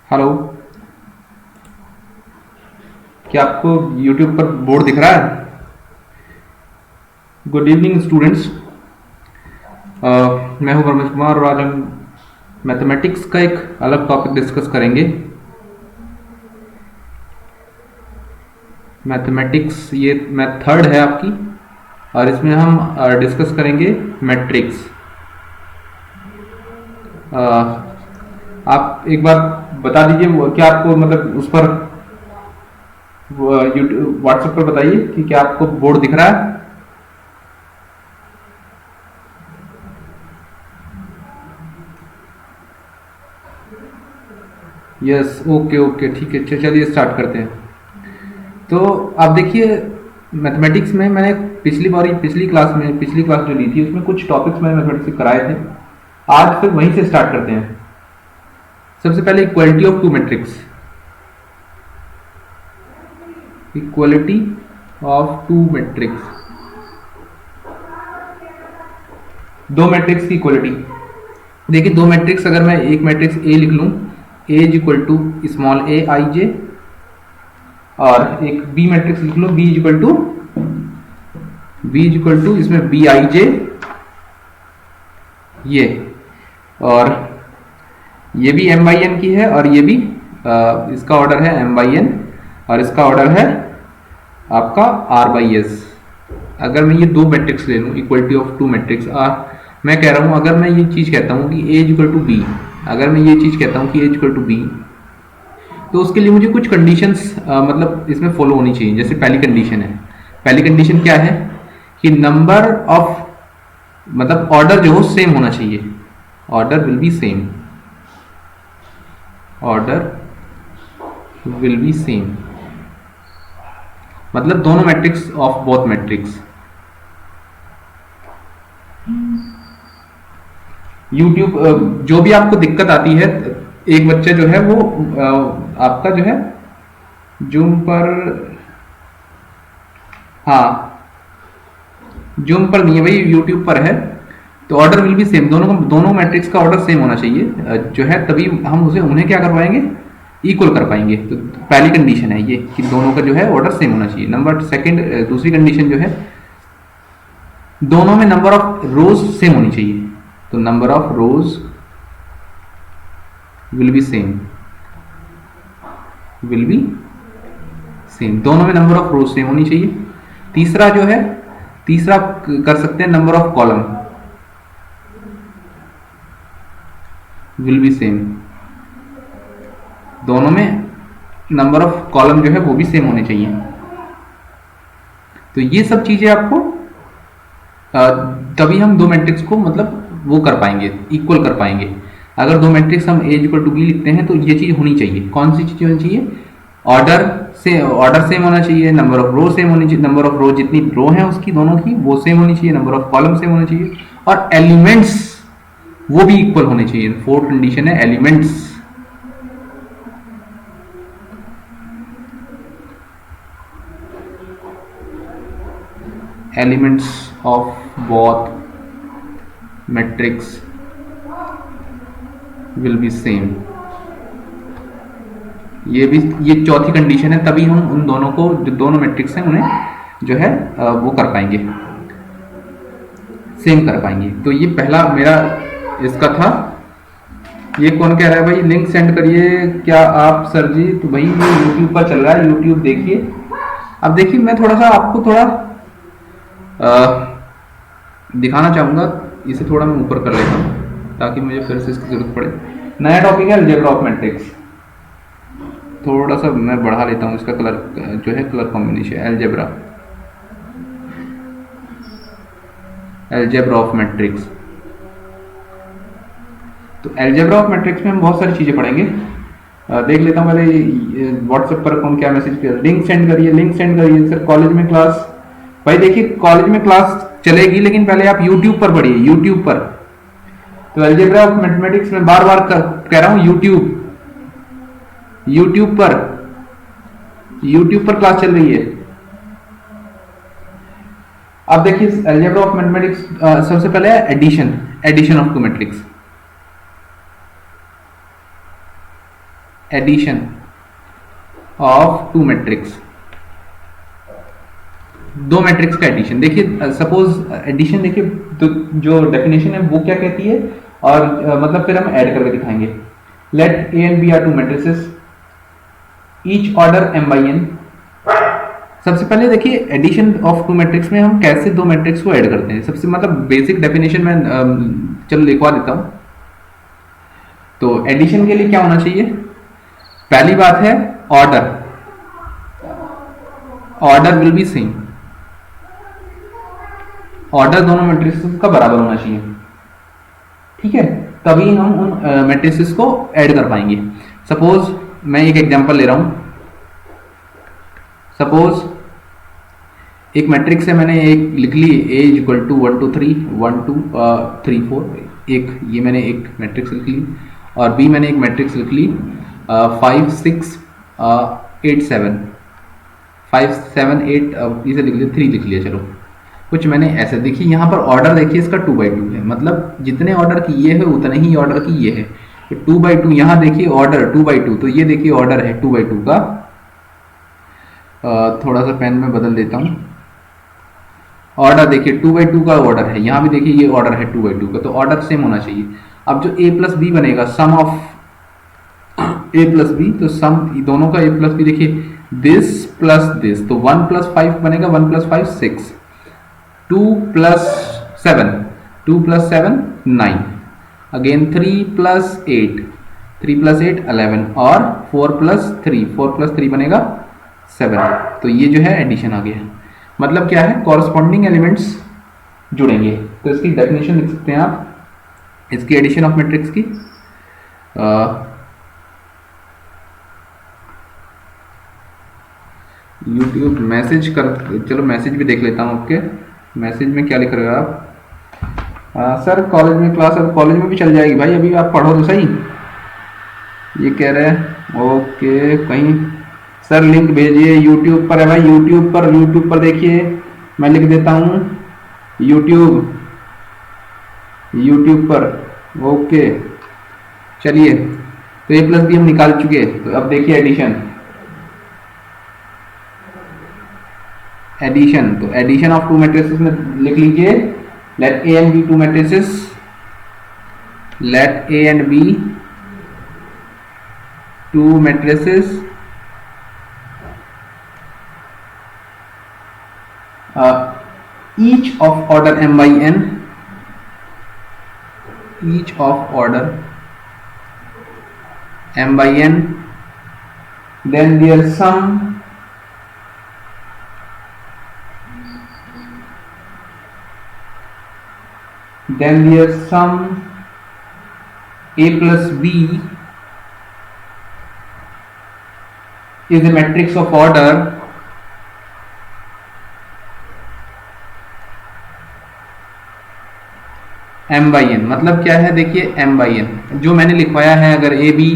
Hello. क्या आपको YouTube पर बोर्ड दिख रहा है? Good evening students. मैं हूं रमेश कुमार और आज हम मैथमेटिक्स का एक अलग टॉपिक डिस्कस करेंगे। मैथमेटिक्स ये मैथ थर्ड है आपकी और इसमें हम डिस्कस करेंगे मैट्रिक्स। आप एक बार बता दीजिए क्या आपको मतलब उस पर यूट्यूब व्हाट्सएप पर बताइए कि क्या आपको बोर्ड दिख रहा है? यस, ओके ओके, ठीक है। चलिए स्टार्ट करते हैं। तो आप देखिए, मैथमेटिक्स में मैंने पिछली क्लास जो ली थी उसमें कुछ टॉपिक्स मैंने मैथमेटिक्स से कराए थे। आज फिर वहीं से स्टार्ट करते हैं। सबसे पहले equality of two matrix. Equality of two matrix, दो मैट्रिक्स की इक्वालिटी। देखिए, दो मैट्रिक्स अगर मैं एक मैट्रिक्स ए लिख लूं, ए is equal to small A I J, और एक बी मैट्रिक्स लिख लो, बी इज इक्वल टू इसमें बी आई जे ये, और ये भी एम बाई एन की है और ये भी इसका ऑर्डर है एम बाई एन और इसका ऑर्डर है आपका आर बाई एस। अगर मैं ये दो मैट्रिक्स ले लूँ, इक्वलिटी ऑफ टू मैट्रिक्स, मैं कह रहा हूँ अगर मैं ये चीज़ कहता हूँ कि ए इज इक्वल टू बी, अगर मैं ये चीज़ कहता हूँ कि ए इज इक्वल टू बी, तो उसके लिए मुझे कुछ कंडीशंस मतलब इसमें फॉलो होनी चाहिए। जैसे पहली कंडीशन है, पहली कंडीशन क्या है कि नंबर ऑफ मतलब ऑर्डर जो हो सेम होना चाहिए। Order will be same, order will be same मतलब दोनों matrix of both matrix. YouTube जो भी आपको दिक्कत आती है, एक बच्चा जो है वो आपका जो है जूम पर, हाँ जूम पर नहीं है भाई, यूट्यूब पर है। तो ऑर्डर विल बी सेम, दोनों मैट्रिक्स का ऑर्डर सेम होना चाहिए जो है, तभी हम उन्हें क्या कर पाएंगे, इक्वल कर पाएंगे। तो पहली कंडीशन है ये कि दोनों का जो है ऑर्डर सेम होना चाहिए। नंबर सेकंड, दूसरी कंडीशन जो है दोनों में नंबर ऑफ रोज सेम होनी चाहिए। तो number of rose will be same, will be same, दोनों में नंबर ऑफ रोज सेम होनी चाहिए। तीसरा जो है, तीसरा कर सकते हैं number of column will be same, दोनों में नंबर ऑफ कॉलम जो है वो भी सेम होने चाहिए। तो ये सब चीजें आपको तभी हम दो मैट्रिक्स को मतलब वो कर पाएंगे, इक्वल कर पाएंगे। अगर दो मैट्रिक्स हम ए इक्वल टू बी लिखते हैं तो ये चीज होनी चाहिए। कौन सी चीज होनी चाहिए? ऑर्डर सेम होना चाहिए, नंबर ऑफ रो सेम होनी चाहिए, नंबर ऑफ रो जितनी रो है उसकी दोनों की वो सेम होनी चाहिए, नंबर ऑफ कॉलम सेम होनी चाहिए, और एलिमेंट्स वो भी इक्वल होने चाहिए। फोर्थ कंडीशन है elements. Elements of both matrix will be same. ये चौथी कंडीशन है, तभी हम उन दोनों को, जो दोनों मैट्रिक्स हैं उन्हें जो है वो कर पाएंगे, सेम कर पाएंगे। तो ये पहला मेरा इसका था। ये कौन कह रहा है भाई लिंक सेंड करिए क्या आप सर जी? तो भाई ये यूट्यूब पर चल रहा है, यूट्यूब देखिए। अब देखिए, मैं थोड़ा सा आपको थोड़ा दिखाना चाहूंगा, इसे थोड़ा मैं ऊपर कर लेता हूँ ताकि मुझे फिर से इसकी जरूरत पड़े। नया टॉपिक है अलजेब्रा ऑफ मैट्रिक्स। थोड़ा सा मैं बढ़ा लेता हूँ इसका कलर जो है, colour combination. Algebra of matrix. तो एल्जेब्रा ऑफ मैट्रिक्स में हम बहुत सारी चीजें पढ़ेंगे। देख लेता हूँ पहले व्हाट्सएप पर कौन क्या मैसेज किया। लिंक सेंड करिए सर। कॉलेज में क्लास, भाई देखिए कॉलेज में क्लास चलेगी लेकिन पहले आप यूट्यूब पर पढ़िए, यूट्यूब पर। तो एल्जेब्रा ऑफ मैथमेटिक्स में बार बार कह रहा हूं यूट्यूब पर क्लास चल रही है। अब देखिए एल्जेब्रा ऑफ मैथमेटिक्स सबसे पहले है addition of two matrix. Addition of two matrix, दो मैट्रिक्स का एडिशन। देखिए सपोज एडिशन, देखिए तो जो डेफिनेशन है वो क्या कहती है, और मतलब फिर हम ऐड करके दिखाएंगे। Let A and B are two matrices each order m by n। सबसे पहले देखिए एडिशन ऑफ टू मैट्रिक्स में हम कैसे दो मैट्रिक्स को ऐड करते हैं। सबसे मतलब बेसिक डेफिनेशन में चलो लिखवा देता हूं। तो एडिशन के लिए क्या होना चाहिए, पहली बात है order, order will be same, order दोनों मैट्रिसेस का बराबर होना चाहिए, ठीक है, तभी हम उन मैट्रिसेस को ऐड कर पाएंगे। सपोज मैं एक एग्जांपल ले रहा हूं, सपोज एक मैट्रिक्स है, मैंने एक लिख ली A इक्वल टू 1 2 3 1 2 3 4, एक ये मैंने एक मैट्रिक्स लिख ली, और B मैंने एक मैट्रिक्स लिख ली 5 6 8 7 5 7 8, इसे लिख लिया 3 लिख लिया, चलो कुछ मैंने ऐसे। देखिए यहाँ पर ऑर्डर देखिए इसका 2 by 2 है, मतलब जितने ऑर्डर की ये है उतने ही ऑर्डर की ये है, तो 2 by 2। यहाँ देखिए ऑर्डर 2 by 2, तो ये देखिए ऑर्डर है 2 by 2 का। थोड़ा सा पेन में बदल देता हूँ, ऑर्डर देखिए 2 by 2 का ऑर्डर है, यहाँ भी देखिए ये ऑर्डर है 2 by 2 का, तो ऑर्डर सेम होना चाहिए। अब जो a प्लस बी बनेगा, सम ऑफ a प्लस बी, तो सम दोनों का a प्लस बी, देखिए दिस प्लस दिस, तो 1 प्लस 5 बनेगा, 1 plus 5 6, 2 plus 7 2 plus 7 9, again 3 plus 8 3 plus 8 11, और 4 प्लस 3 बनेगा 7। तो ये जो है एडिशन आ गया, मतलब क्या है, कॉरस्पॉन्डिंग एलिमेंट्स जुड़ेंगे। तो इसकी डेफिनेशन लिख सकते हैं आप, इसकी एडिशन ऑफ मैट्रिक्स की। यूट्यूब मैसेज कर, चलो मैसेज भी देख लेता हूँ आपके। मैसेज में क्या लिख रहे हो आप? सर कॉलेज में क्लास, अब कॉलेज में भी चल जाएगी भाई, अभी आप पढ़ो तो सही। ये कह रहे हैं ओके, कहीं सर लिंक भेजिए, यूट्यूब पर है भाई, यूट्यूब पर देखिए, मैं लिख देता हूँ यूट्यूब पर, ओके। चलिए, तो ए प्लस बी हम निकाल चुके, तो अब देखिए एडिशन, तो एडिशन ऑफ टू मैट्रिसेस में लिख लीजिए, let A and B two matrices, let A and B two matrices each of order m by n, each of order m by n, then their sum a plus b is a matrix of order m by n। मतलब क्या है, देखिए m by n जो मैंने लिखवाया है, अगर A B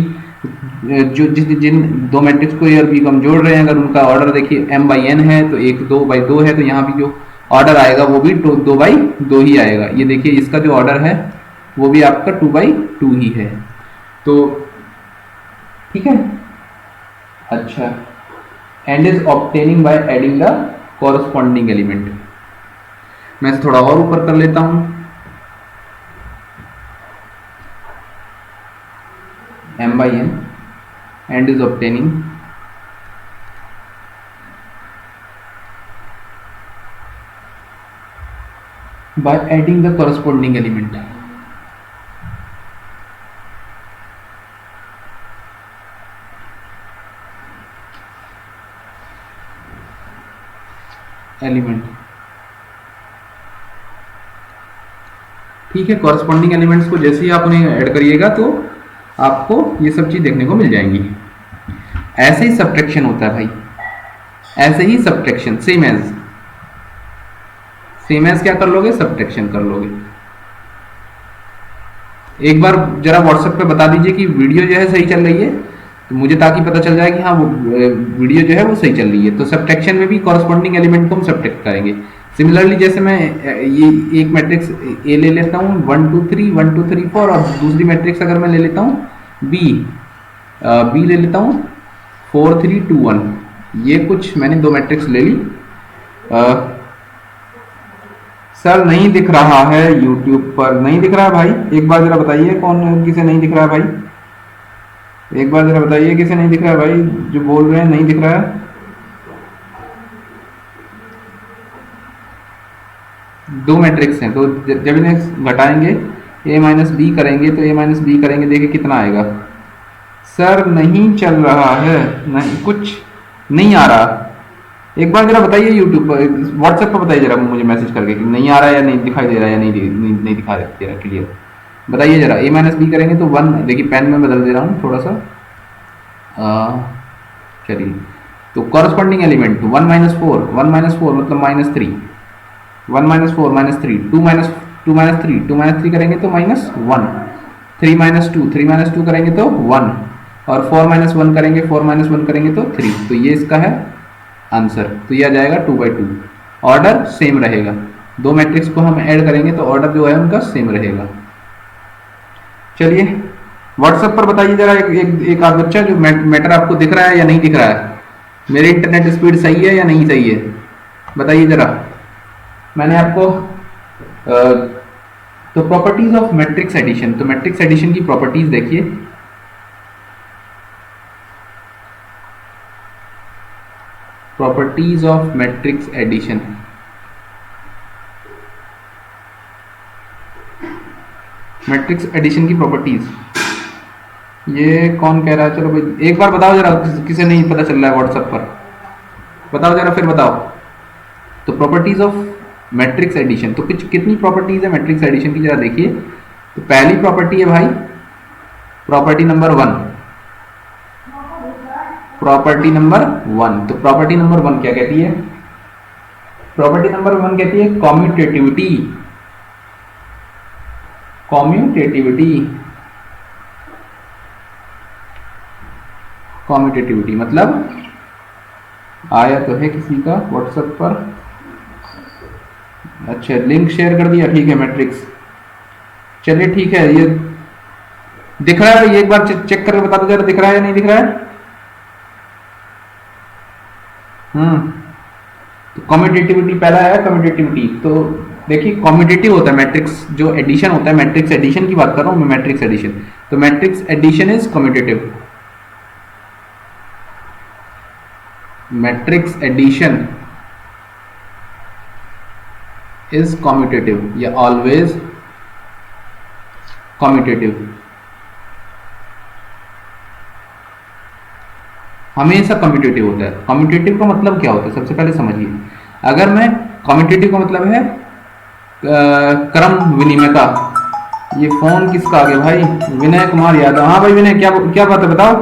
जो जिन दो मैट्रिक्स को ए और बी को हम जोड़ रहे हैं, अगर उनका ऑर्डर देखिए m by n है, तो एक 2 by 2 है, तो यहाँ भी जो ऑर्डर आएगा वो भी 2 by 2 ही आएगा। ये देखिए इसका जो ऑर्डर है वो भी आपका 2 by 2 ही है, तो ठीक है। अच्छा, and is obtaining by adding the corresponding element. मैं इसे थोड़ा और ऊपर कर लेता हूं, m by n and is obtaining by adding the corresponding element। ठीक है, कॉरस्पॉन्डिंग एलिमेंट्स को जैसे ही आप उन्हें ऐड करिएगा तो आपको ये सब चीज देखने को मिल जाएंगी। ऐसे ही सब्ट्रैक्शन होता है भाई, ऐसे ही सब्ट्रैक्शन, सेम एज क्या कर लोगे, सब्ट्रैक्शन कर लोगे। एक बार जरा व्हाट्सएप पे बता दीजिए कि वीडियो जो है सही चल रही है, तो मुझे ताकि पता चल जाए कि हाँ वो वीडियो जो है वो सही चल रही है। तो सब्ट्रैक्शन में भी कॉरस्पॉन्डिंग एलिमेंट को हम सब्ट्रैक्ट करेंगे। सिमिलरली जैसे मैं ये एक मैट्रिक्स ए ले लेता हूँ 1 2 3 1 2 3 4, और दूसरी मैट्रिक्स अगर मैं ले लेता हूँ बी बी ले लेता हूँ 4 3 2 1। ये कुछ मैंने दो मैट्रिक्स ले ली। सर नहीं दिख रहा है यूट्यूब पर, नहीं दिख रहा है भाई, एक बार जरा बताइए कौन किसे नहीं दिख रहा है भाई, एक बार जरा बताइए किसे नहीं दिख रहा है भाई, जो बोल रहे हैं नहीं दिख रहा है। दो मैट्रिक्स हैं तो जब इन्हें घटाएंगे a माइनस बी करेंगे तो a माइनस बी करेंगे, देखिए कितना आएगा। सर नहीं चल रहा है, नहीं कुछ नहीं आ रहा, एक बार जरा बताइए यूट्यूब पर, व्हाट्सएप पर बताइए जरा मुझे मैसेज करके कि नहीं आ रहा है या नहीं दिखाई दे रहा है या नहीं दिखा दे रहा क्लियर, बताइए जरा। a माइनस बी करेंगे तो 1, देखिए पेन में बदल दे रहा हूँ थोड़ा सा, चलिए। तो कॉरस्पॉन्डिंग एलिमेंट 1 माइनस 4, 1 माइनस 4 मतलब minus 3, 1 minus 4 minus 3, 2 minus 3, 2 minus 3 करेंगे तो माइनस 1, 3 माइनस 2, 3 माइनस 2 करेंगे तो 1, और 4 माइनस 1 करेंगे, 4 माइनस 1 करेंगे तो 3। तो ये इसका है आंसर, तो ये आ जाएगा 2/2। ऑर्डर सेम रहेगा, दो मैट्रिक्स को हम ऐड करेंगे तो ऑर्डर जो है उनका सेम रहेगा। चलिए व्हाट्सएप पर बताइए जरा एक आध बच्चा जो मैटर आपको दिख रहा है या नहीं दिख रहा है, मेरी इंटरनेट स्पीड सही है या नहीं सही है, बताइए जरा। मैंने आपको तो प्रॉपर्टीज ऑफ मैट्रिक्स एडिशन, तो मैट्रिक्स एडिशन की प्रॉपर्टीज देखिए। Properties of matrix addition, matrix addition की प्रॉपर्टीज, ये कौन कह रहा है, चलो भाई एक बार बताओ जरा, किसे नहीं पता चल रहा है व्हाट्सएप पर, बताओ जरा फिर बताओ। तो प्रॉपर्टीज ऑफ मैट्रिक्स एडिशन, तो कितनी प्रॉपर्टीज है मैट्रिक्स एडिशन की जरा देखिए। तो पहली प्रॉपर्टी है भाई प्रॉपर्टी नंबर 1, प्रॉपर्टी नंबर 1। तो प्रॉपर्टी नंबर 1 क्या कहती है, प्रॉपर्टी नंबर 1 कहती है कम्यूटेटिविटी, कम्यूटेटिविटी, कम्यूटेटिविटी मतलब आया तो है किसी का व्हाट्सएप पर, अच्छा लिंक शेयर कर दिया, ठीक है मैट्रिक्स, चलिए ठीक है। ये दिख रहा है, ये एक बार चेक करके बता दो जरा, दिख रहा है या नहीं दिख रहा है। तो कम्यूटेटिविटी पहला है, कम्यूटेटिविटी तो देखिए कम्यूटेटिव होता है मैट्रिक्स, जो एडिशन होता है मैट्रिक्स एडिशन की बात कर रहा हूं मैं, मैट्रिक्स एडिशन, तो matrix addition is commutative, matrix addition is commutative या ऑलवेज कम्यूटेटिव, हमेशा कम्यूटेटिव होता है। कम्यूटेटिव का मतलब क्या होता है सबसे पहले समझिए। अगर मैं कम्यूटेटिव का मतलब है क्रम विनिमय का, ये फोन किसका आ गया भाई, विनय कुमार यादव, हाँ भाई विनय क्या क्या बात है बताओ।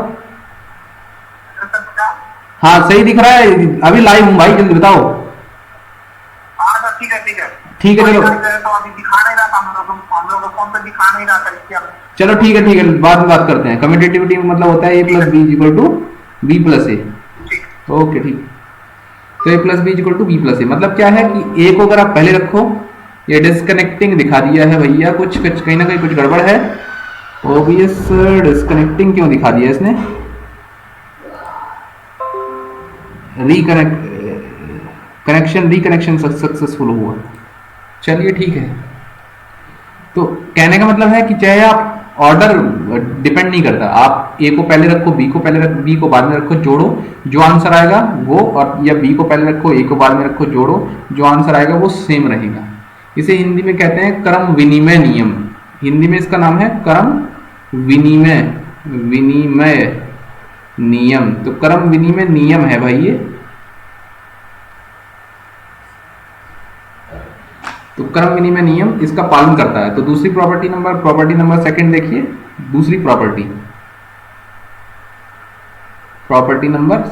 हाँ सही दिख रहा है, अभी लाइव हूँ भाई, जल्दी बताओ। ठीक है ठीक है ठीक है, चलो चलो ठीक है बाद में बात करते हैं। कम्यूटेटिविटी में मतलब होता है A plus B equal to B plus A, okay ठीक। तो A plus B equal to B plus A मतलब क्या है कि ए को अगर आप पहले रखो, ये डिस्कनेक्टिंग दिखा दिया है भैया, कुछ कहीं ना कहीं कुछ गड़बड़ है, ओबियस डिस्कनेक्टिंग क्यों दिखा दिया इसने, रिकनेक्शन सक्सेसफुल हुआ, चलिए ठीक है। तो कहने का मतलब है कि चाहे आप ऑर्डर डिपेंड नहीं करता, आप ए को पहले रखो, बी को पहले रखो, बी को बाद में रखो, जोड़ो जो आंसर आएगा वो, और या बी को पहले रखो ए को बाद में रखो, जोड़ो जो आंसर आएगा वो सेम रहेगा। इसे हिंदी में कहते हैं क्रम विनिमय नियम, हिंदी में इसका नाम है क्रम विनिमय नियम। तो क्रम विनिमय नियम है भाई ये, तो क्रम विनिमय नियम इसका पालन करता है। तो दूसरी प्रॉपर्टी नंबर सेकंड देखिए, दूसरी प्रॉपर्टी नंबर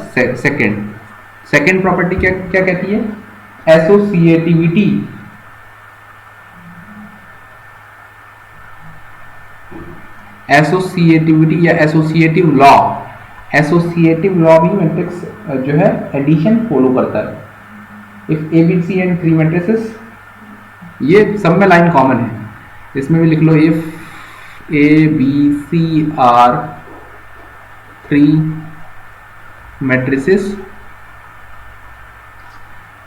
सेकंड प्रॉपर्टी क्या क्या कहती है, एसोसिएटिविटी, या एसोसिएटिव लॉ। एसोसिएटिव लॉ भी मैट्रिक्स जो है एडिशन फॉलो करता है। If A B C and 3 matrices, ये सब में लाइन कॉमन है, इसमें भी लिख लो, if A B C are 3 matrices,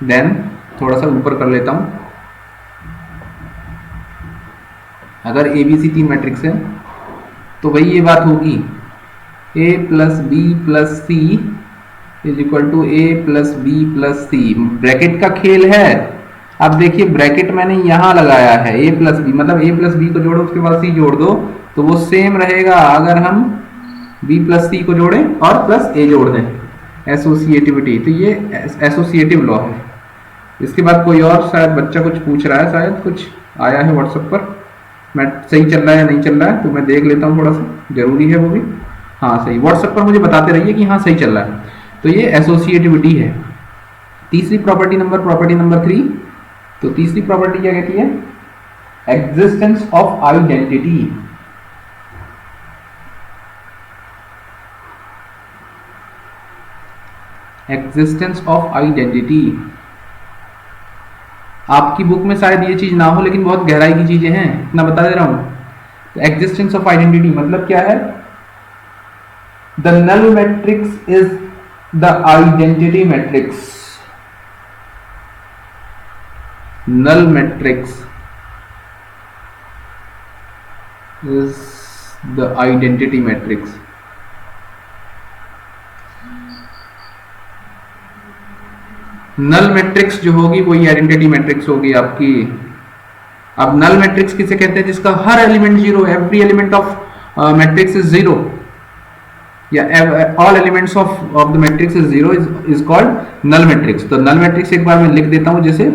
then थोड़ा सा ऊपर कर लेता हूं, अगर ए बी सी 3 मैट्रिक्स है तो वही ये बात होगी, A plus B plus C is equal to A plus B plus C. Bracket का खेल है। अब देखिए ब्रैकेट मैंने यहां लगाया है, ए प्लस बी मतलब ए प्लस बी को जोड़ो उसके बाद सी जोड़ दो तो वो सेम रहेगा अगर हम बी प्लस सी को जोड़ें और प्लस ए जोड़ दें, एसोसिएटिविटी। तो ये एसोसिएटिव लॉ है। इसके बाद कोई और शायद बच्चा कुछ पूछ रहा है, शायद कुछ आया है व्हाट्सएप पर, मैं सही चल रहा है या नहीं चल रहा है तो मैं देख लेता हूँ, थोड़ा सा जरूरी है वो भी। हाँ सही, व्हाट्सएप पर मुझे बताते रहिए कि हाँ सही चल रहा है। तो ये एसोसिएटिविटी है। तीसरी प्रॉपर्टी नंबर 3, तो तीसरी प्रॉपर्टी क्या कहती है, existence of identity. Existence of identity, आपकी बुक में शायद ये चीज ना हो लेकिन बहुत गहराई की चीजें हैं, इतना बता दे रहा हूं। तो एग्जिस्टेंस ऑफ आइडेंटिटी मतलब क्या है, the null matrix is the identity matrix. Null matrix is the identity matrix. Null matrix जो होगी वही आइडेंटिटी मैट्रिक्स होगी आपकी। अब नल मैट्रिक्स किसे कहते हैं, जिसका हर element zero, every element of matrix is zero, या all elements of the matrix is zero is called null matrix. तो नल मैट्रिक्स एक बार मैं लिख देता हूं, जैसे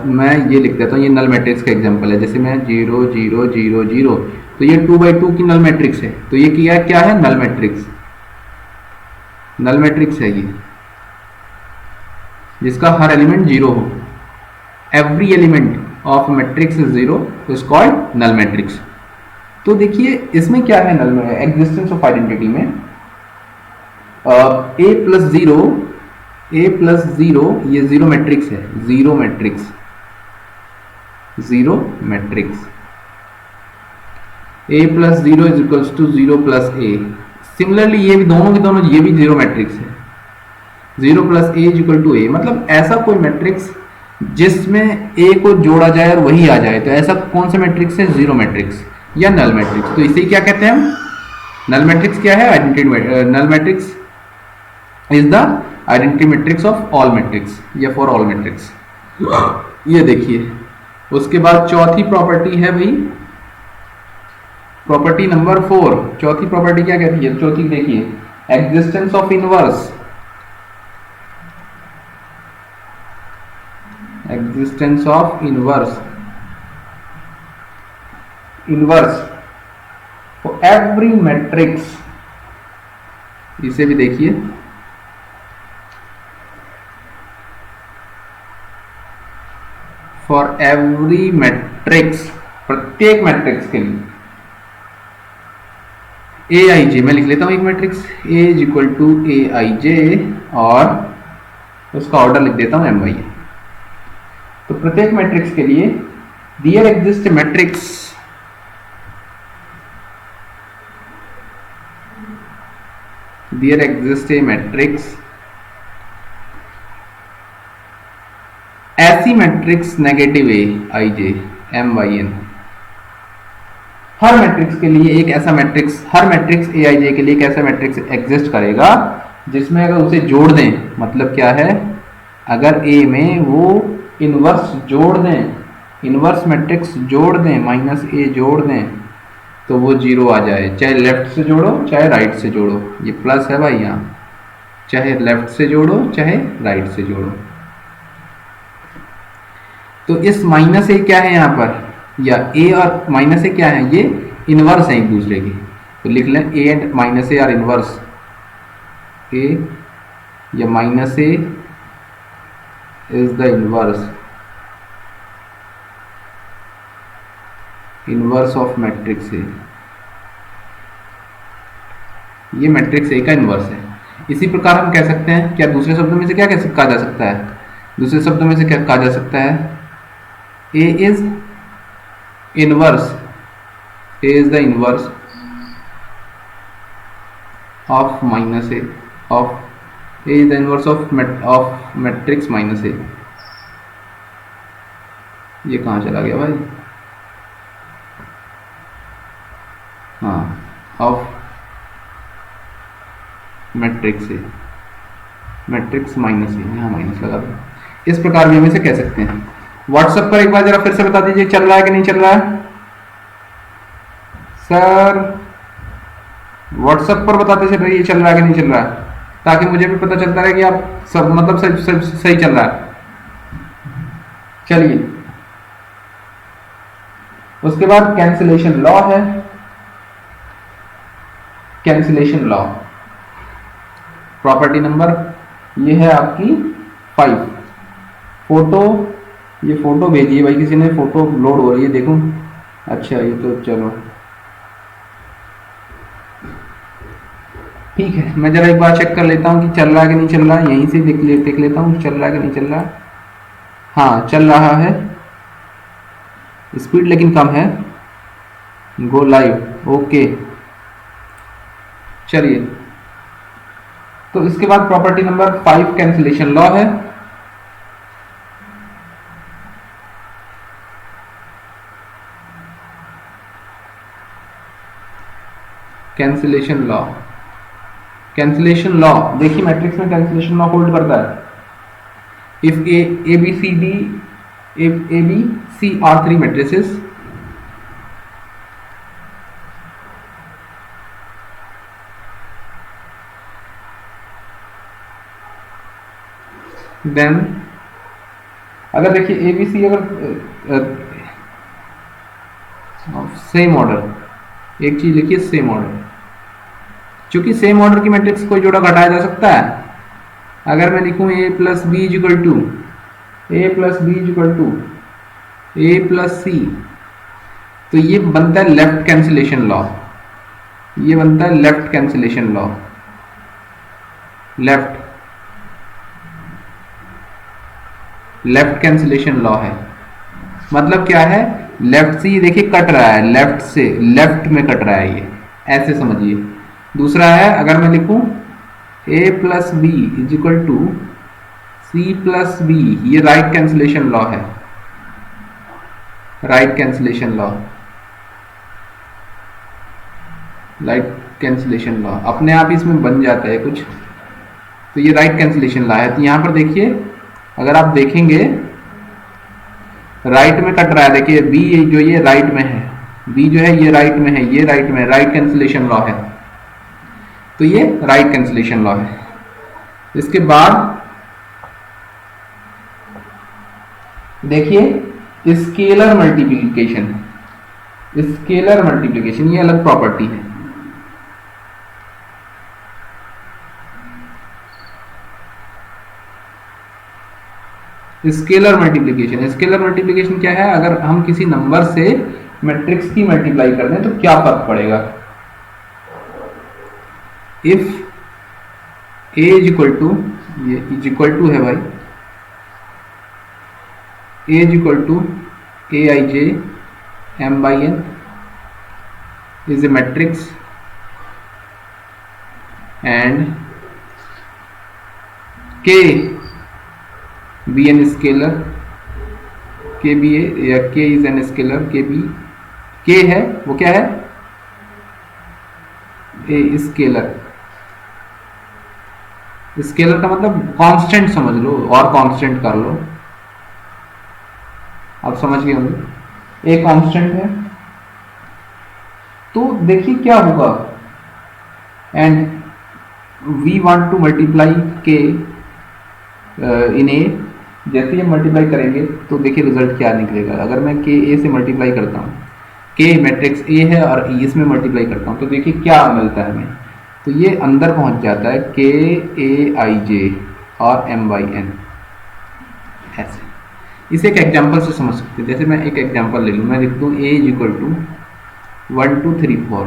मैं ये लिख देता हूं, ये नल मैट्रिक्स का एग्जांपल है, जैसे मैं 0 0 0 0, तो ये 2/2 की नल मैट्रिक्स है। तो ये क्या है, नल मैट्रिक्स। नल मैट्रिक्स है ये, जिसका हर एलिमेंट जीरो हो, every element of matrix is zero is called null matrix. तो देखिए इसमें क्या है, नल में एग्जिस्टेंस ऑफ आइडेंटिटी में ए प्लस जीरो ये जीरो मैट्रिक्स है, zero matrix, zero matrix. A plus zero is equals to 0 plus A. Similarly ये भी दोनों के दोनों ये भी जीरो मैट्रिक्स है, 0 plus A is equal to A. मतलब ऐसा कोई मैट्रिक्स जिसमें ए को जोड़ा जाए और वही आ जाए, तो ऐसा कौन सा मैट्रिक्स है, जीरो मैट्रिक्स या नल मैट्रिक्स। तो इसे क्या कहते हैं हम, नल मैट्रिक्स क्या है, identity. Null matrix is the identity matrix of all matrix या फॉर ऑल मैट्रिक्स। ये देखिए, उसके बाद चौथी प्रॉपर्टी है भाई, प्रॉपर्टी नंबर 4। चौथी प्रॉपर्टी क्या कहती है, चौथी देखिए, existence of inverse. Existence of inverse, inverse for every matrix. इसे भी देखिए, फॉर एवरी मैट्रिक्स, प्रत्येक मैट्रिक्स के लिए ए आई जे, मैं लिख लेता हूं एक matrix A is equal to A I J और उसका ऑर्डर लिख देता हूं एम वाई। तो प्रत्येक मैट्रिक्स के लिए there exist a matrix, there exist a matrix, ऐसी matrix negative A I J M Y N. हर मैट्रिक्स के लिए एक ऐसा matrix, her matrix A I जे के लिए एक ऐसा मैट्रिक्स एग्जिस्ट करेगा जिसमें अगर उसे जोड़ दें, मतलब क्या है, अगर ए में वो इनवर्स जोड़ दें, इनवर्स मैट्रिक्स जोड़ दें, माइनस ए जोड़ दें, तो वो जीरो आ जाए, चाहे लेफ्ट से जोड़ो चाहे राइट से जोड़ो। ये प्लस है भाई यहाँ, चाहे लेफ्ट से जोड़ो चाहे राइट से जोड़ो। तो इस माइनस ए क्या है यहाँ पर, या ए और माइनस ए क्या है, ये इनवर्स है एक दूसरे के। तो लिख लें A and minus A are inverse, A या minus A is the inverse of matrix A. ये मैट्रिक्स ए का इनवर्स है। इसी प्रकार हम कह सकते हैं, क्या दूसरे शब्दों में से क्या कहा जा सकता है, दूसरे शब्दों में से क्या कहा जा सकता है, A is inverse, A is the inverse of minus A of A is the inverse of matrix minus A. ये कहाँ चला गया भाई? हाँ, of matrix A, matrix minus A, यहाँ माइनस लगा दो। इस प्रकार भी हम इसे कह सकते हैं। व्हाट्सएप पर एक बार जरा फिर से बता दीजिए चल रहा है कि नहीं चल रहा है सर? व्हाट्सएप पर बताते चल रही है चल रहा है कि नहीं चल रहा है, ताकि मुझे भी पता चलता रहे कि आप सब मतलब सही चल रहा है। चलिए, उसके बाद कैंसिलेशन लॉ है। कैंसिलेशन लॉ प्रॉपर्टी नंबर ये है आपकी 5। फोटो, ये फोटो भेजिए भाई, किसी ने फोटो लोड हो रही है देखूं। अच्छा, ये तो चलो ठीक है, मैं जरा एक बार चेक कर लेता हूँ कि चल रहा है कि नहीं चल रहा है। यहीं से देख लेता हूँ चल रहा है कि नहीं चल रहा है। हाँ, चल रहा है, स्पीड लेकिन कम है। Go live, okay. चलिए, तो इसके बाद प्रॉपर्टी नंबर 5 कैंसिलेशन लॉ है। कैंसिलेशन लॉ, कैंसिलेशन लॉ देखिए, मैट्रिक्स में कैंसिलेशन लॉ होल्ड करता है। If A B C are 3 matrices, then अगर देखिए ए बी सी अगर सेम ऑर्डर, एक चीज लिखिए सेम ऑर्डर, क्योंकि सेम ऑर्डर की मैट्रिक्स कोई जोड़ा घटाया जा सकता है। अगर मैं लिखूं A plus B is equal to A plus B is equal to A plus C, तो ये बनता है लेफ्ट कैंसिलेशन लॉ। ये बनता है left cancellation law. Left cancellation law है, मतलब क्या है? लेफ्ट से ये देखिए कट रहा है, लेफ्ट से लेफ्ट में कट रहा है, ये ऐसे समझिए। दूसरा है, अगर मैं लिखूं a plus B is equal to C plus B, ये राइट कैंसिलेशन लॉ है। Right cancellation law, right cancellation law अपने आप इसमें बन जाता है कुछ, तो ये राइट कैंसिलेशन लॉ है। तो यहां पर देखिए, अगर आप देखेंगे राइट में कट रहा है, देखिए बी जो ये राइट में है, बी जो है ये राइट में है, ये राइट में, राइट कैंसिलेशन लॉ है, तो ये राइट कैंसिलेशन लॉ है। इसके बाद देखिए स्केलर मल्टीप्लिकेशन, स्केलर मल्टीप्लिकेशन ये अलग प्रॉपर्टी है। स्केलर मल्टीप्लिकेशन, स्केलर मल्टीप्लिकेशन क्या है? अगर हम किसी नंबर से मैट्रिक्स की मल्टीप्लाई कर दें तो क्या फर्क पड़ेगा? If A is equal to, ये इज इक्वल टू है भाई, A is equal to A I J M by N is a matrix and K be an scalar, K be a या K is an scalar, K be, K है वो क्या है? A scalar. Scalar का मतलब constant समझ लो और constant कर लो, आप समझ गए होंगे। ए कांस्टेंट है, तो देखिए क्या होगा, and we want to multiply K in ए, जैसे ही मल्टीप्लाई करेंगे तो देखिए रिजल्ट क्या निकलेगा। अगर मैं के ए से मल्टीप्लाई करता हूँ, के मैट्रिक्स ए है और इसमें मल्टीप्लाई करता हूँ, तो देखिए क्या मिलता है हमें। तो ये अंदर पहुंच जाता है के ए आई जे और एम बाई एन, ऐसे। इसे एक एग्जाम्पल से समझ सकते हैं। जैसे मैं एक एग्जाम्पल ले लूँ, मैं लिख दूँ ए इज इक्वल टू 1 2 3 4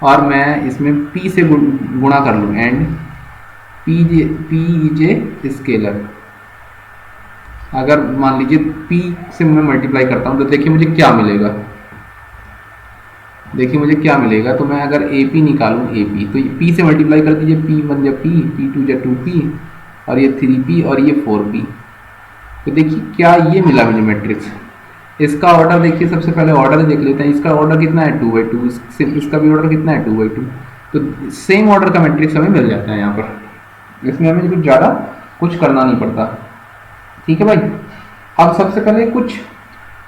और मैं इसमें p से गुणा कर लूँ, and P is a scalar. अगर मान लीजिए p से मैं मल्टीप्लाई करता हूँ तो देखिए मुझे क्या मिलेगा। देखिए मुझे क्या मिलेगा, तो मैं अगर ए पी निकालूँ, ए पी तो पी से मल्टीप्लाई कर दीजिए, पी वन जा पी टू जा टू पी, और ये थ्री पी और ये फोर पी। तो देखिए क्या ये मिला मुझे मैट्रिक्स। इसका ऑर्डर देखिए, सबसे पहले ऑर्डर देख लेते हैं। इसका ऑर्डर कितना है, 2/2। इसका भी ऑर्डर कितना है, 2/2। तो सेम ऑर्डर का मैट्रिक्स हमें मिल जाता है यहाँ पर। इसमें हमें कुछ ज़्यादा कुछ करना नहीं पड़ता। ठीक है भाई। अब सबसे पहले कुछ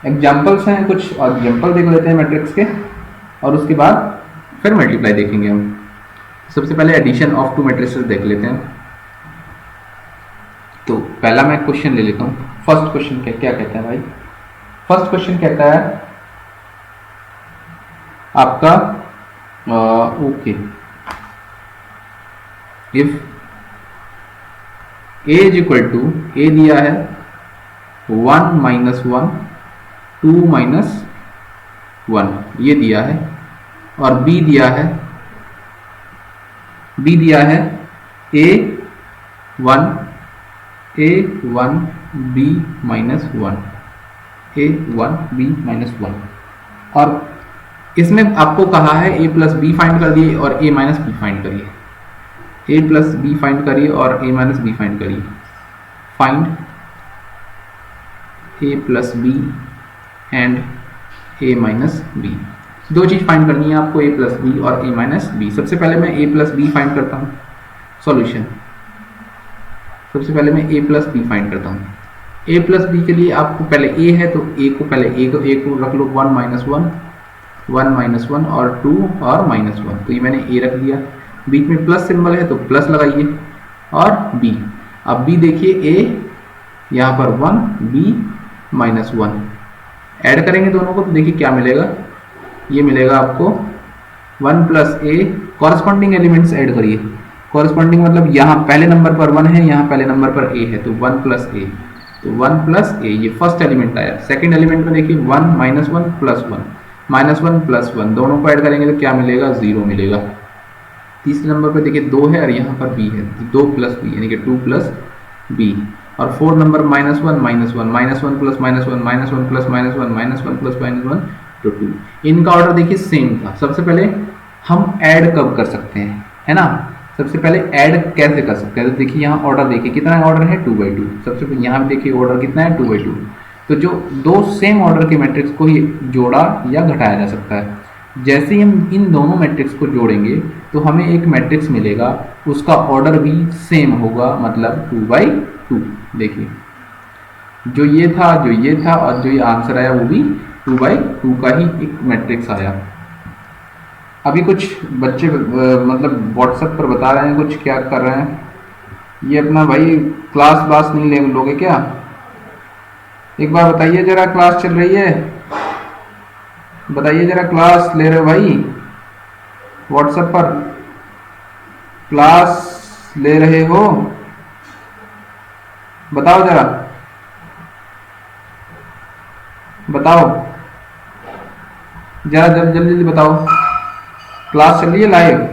एग्जाम्पल्स हैं, कुछ एग्जाम्पल देख लेते हैं मैट्रिक्स के, और उसके बाद फिर मल्टीप्लाई देखेंगे हम। सबसे पहले एडिशन ऑफ टू मैट्रिसेस देख लेते हैं। तो पहला मैं क्वेश्चन ले लेता हूँ। फर्स्ट क्वेश्चन क्या कहता है भाई? फर्स्ट क्वेश्चन कहता है आपका okay, if A is equal to, A दिया है 1 - 1 2 - 1 ये दिया है, और बी दिया है a1 b -1 और इसमें आपको कहा है a प्लस बी फाइंड कर दिए और a माइनस बी फाइंड करिए। a प्लस बी फाइंड करिए और a माइनस बी फाइंड करिए। Find a plus B and a minus B. दो चीज़ फाइंड करनी है आपको, a प्लस बी और a माइनस बी। सबसे पहले मैं a प्लस बी फाइंड करता हूँ। सॉल्यूशन, सबसे पहले मैं a प्लस बी फाइंड करता हूँ। a प्लस बी के लिए आपको पहले a है तो a को पहले a को रख लो, 1 - 1 और 2 और -1। तो ये मैंने a रख दिया। बीच में प्लस सिंबल है तो प्लस लगाइए, और b। अब b देखिए, a यहाँ पर 1 b -1 ऐड करेंगे दोनों को, तो देखिए क्या मिलेगा। ये मिलेगा आपको 1 plus a। Corresponding elements add करिए। कॉरस्पॉन्डिंग मतलब यहाँ पहले नंबर पर 1 है, यहाँ पहले नंबर पर a है, तो 1 प्लस a। तो 1 प्लस a ये फर्स्ट एलिमेंट आया। सेकंड एलिमेंट में देखिए 1 - 1 प्लस 1 -1 प्लस 1 दोनों को ऐड करेंगे तो क्या मिलेगा, 0 मिलेगा। तीसरे नंबर पर देखिए 2 है और यहाँ पर b है, 2 प्लस b यानी कि 2 प्लस b। और fourth number -1 -1 -1 plus -1 -1 plus -1 -1 plus -1 तो 2। इनका ऑर्डर देखिए सेम था। सबसे पहले हम ऐड कब कर सकते हैं, है ना? सबसे पहले ऐड कैसे कर सकते हैं, तो देखिए यहाँ ऑर्डर देखिए कितना ऑर्डर है, 2/2। सबसे पहले यहाँ भी देखिए ऑर्डर कितना है, 2/2। तो जो दो सेम ऑर्डर के मैट्रिक्स को ही जोड़ा या घटाया जा सकता है। जैसे ही हम इन दोनों मैट्रिक्स को जोड़ेंगे तो हमें एक मैट्रिक्स मिलेगा, उसका ऑर्डर भी सेम होगा, मतलब 2/2। देखिए जो ये था और जो ये आंसर आया वो भी 2/2 का ही एक मैट्रिक्स आया। अभी कुछ बच्चे मतलब व्हाट्सएप पर बता रहे हैं कुछ, क्या कर रहे हैं ये अपना भाई, क्लास नहीं लोगे क्या? एक बार बताइए जरा, क्लास चल रही है? बताइए जरा, क्लास ले रहे हो भाई? व्हाट्सएप पर क्लास ले रहे हो? बताओ जरा, बताओ जरा, जल्दी जल्दी बताओ। क्लास चल रही है लाइव?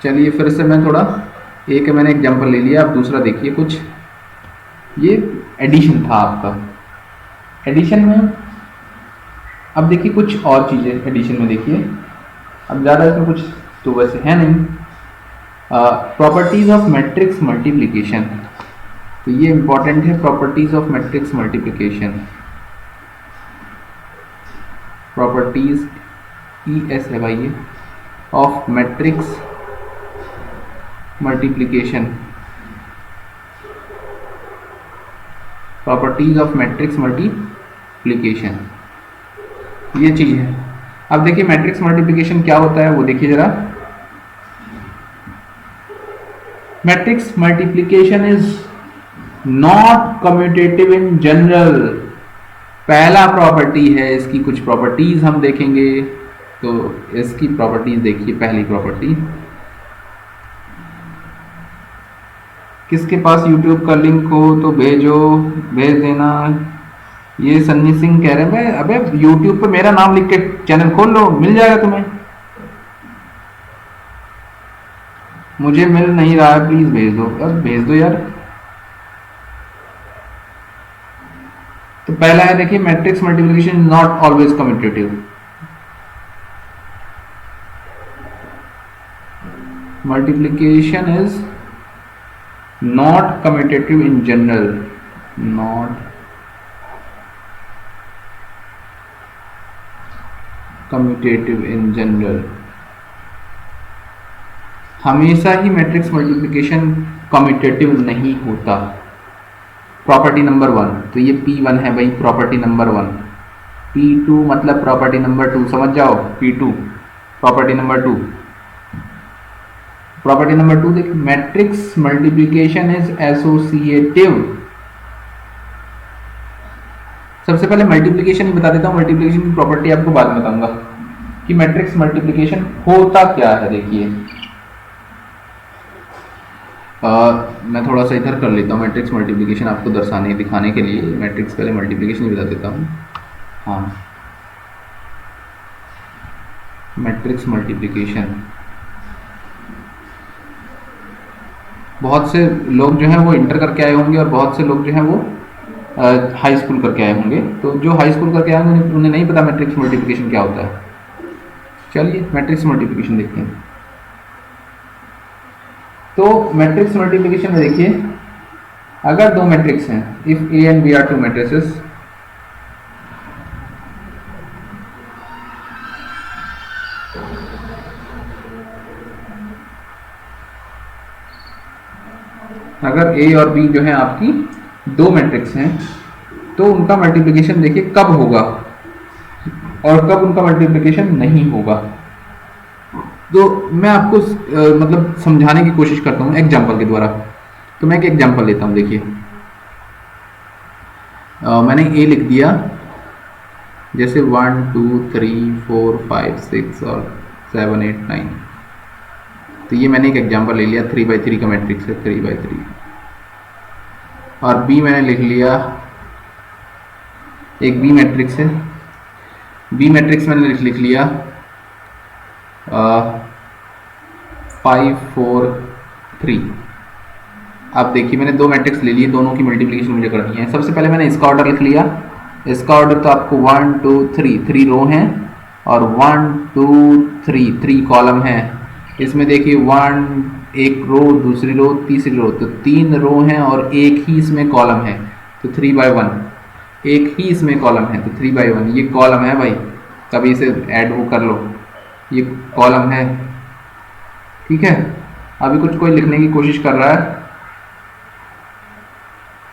चलिए फिर से मैं थोड़ा, एक मैंने एग्जांपल ले लिया, अब दूसरा देखिए। कुछ ये एडिशन था आपका। एडिशन में अब देखिए कुछ और चीज़ें एडिशन में देखिए। अब ज़्यादा इसमें कुछ तो वैसे है नहीं। प्रॉपर्टीज ऑफ मैट्रिक्स मल्टीप्लिकेशन, तो ये इंपॉर्टेंट है। Properties of matrix multiplication, properties ES है भाई ये, of matrix multiplication. Properties of matrix multiplication ये चीज है। अब देखिए मैट्रिक्स मल्टीप्लिकेशन क्या होता है वो देखिए जरा। Matrix multiplication is not commutative in general. पहला प्रॉपर्टी है इसकी, कुछ प्रॉपर्टीज हम देखेंगे। तो इसकी प्रॉपर्टीज देखिए। पहली प्रॉपर्टी, किसके पास यूट्यूब का लिंक हो तो भेज देना। ये सन्नी सिंह कह रहे हैं भाई, अबे यूट्यूब पे मेरा नाम लिख के चैनल खोल लो, मिल जाएगा तुम्हें। मुझे मिल नहीं रहा है, प्लीज भेज दो। अब भेज दो यार। तो पहला है देखिए, matrix multiplication is not always commutative. Multiplication is not commutative in general, not commutative in general. हमेशा ही मैट्रिक्स मल्टीप्लिकेशन कम्यूटेटिव नहीं होता। प्रॉपर्टी नंबर 1, तो ये P1 है भाई, प्रॉपर्टी नंबर 1। P2 मतलब प्रॉपर्टी नंबर 2, समझ जाओ, P2 property number 2। Property number 2 देखिए, मैट्रिक्स मल्टीप्लिकेशन इज एसोसिएटिव। सबसे पहले मल्टीप्लिकेशन ही बता देता हूँ, मल्टीप्लिकेशन की प्रॉपर्टी आपको बाद में बताऊंगा कि मैट्रिक्स मल्टीप्लिकेशन होता क्या है। देखिए मैं थोड़ा सा इधर कर लेता हूँ, मैट्रिक्स मल्टीप्लिकेशन आपको दर्शाने दिखाने के लिए मैट्रिक्स पहले मल्टीप्लिकेशन ही बता देता हूँ। हाँ, मैट्रिक्स मल्टीप्लिकेशन बहुत से लोग जो हैं वो इंटर करके आए होंगे और बहुत से लोग जो हैं वो हाई स्कूल करके आए होंगे। तो जो हाई स्कूल करके आए होंगे उन्हें नहीं पता मैट्रिक्स मल्टीप्लिकेशन क्या होता है। चलिए मैट्रिक्स मल्टीप्लिकेशन देखते हैं। तो मैट्रिक्स मल्टीप्लिकेशन में देखिए, अगर दो मैट्रिक्स हैं, if A and B are two matrices, अगर ए और बी जो है आपकी दो मैट्रिक्स हैं, तो उनका मल्टीप्लिकेशन देखिए कब होगा और कब उनका मल्टीप्लिकेशन नहीं होगा। तो मैं आपको मतलब समझाने की कोशिश करता हूँ एग्जाम्पल के द्वारा। तो मैं एक एग्जाम्पल लेता हूँ। देखिए मैंने ए लिख दिया, जैसे 1 2 3 4 5 6 और 7 8 9। तो ये मैंने एक एग्जाम्पल ले लिया, 3×3 का मैट्रिक्स है, 3×3। और बी मैंने लिख लिया, एक बी मैट्रिक्स है, बी मैट्रिक्स मैंने लिख लिया 5 4 3। अब देखिए मैंने दो मैट्रिक्स ले लिए, दोनों की मल्टीप्लिकेशन मुझे करनी है। सबसे पहले मैंने इसका ऑर्डर लिख लिया। इसका ऑर्डर तो आपको 1 2 3, 3 रो हैं और 1 2 3, 3 कॉलम है। इसमें देखिए 1 एक रो, दूसरी रो, तीसरी रो, तो 3 रो हैं और एक ही इसमें कॉलम है, तो 3/1। एक ही इसमें कॉलम है तो 3/1। ये कॉलम है भाई, कभी इसे ऐड वो कर लो, ये कॉलम है, ठीक है। अभी कुछ कोई लिखने की कोशिश कर रहा है,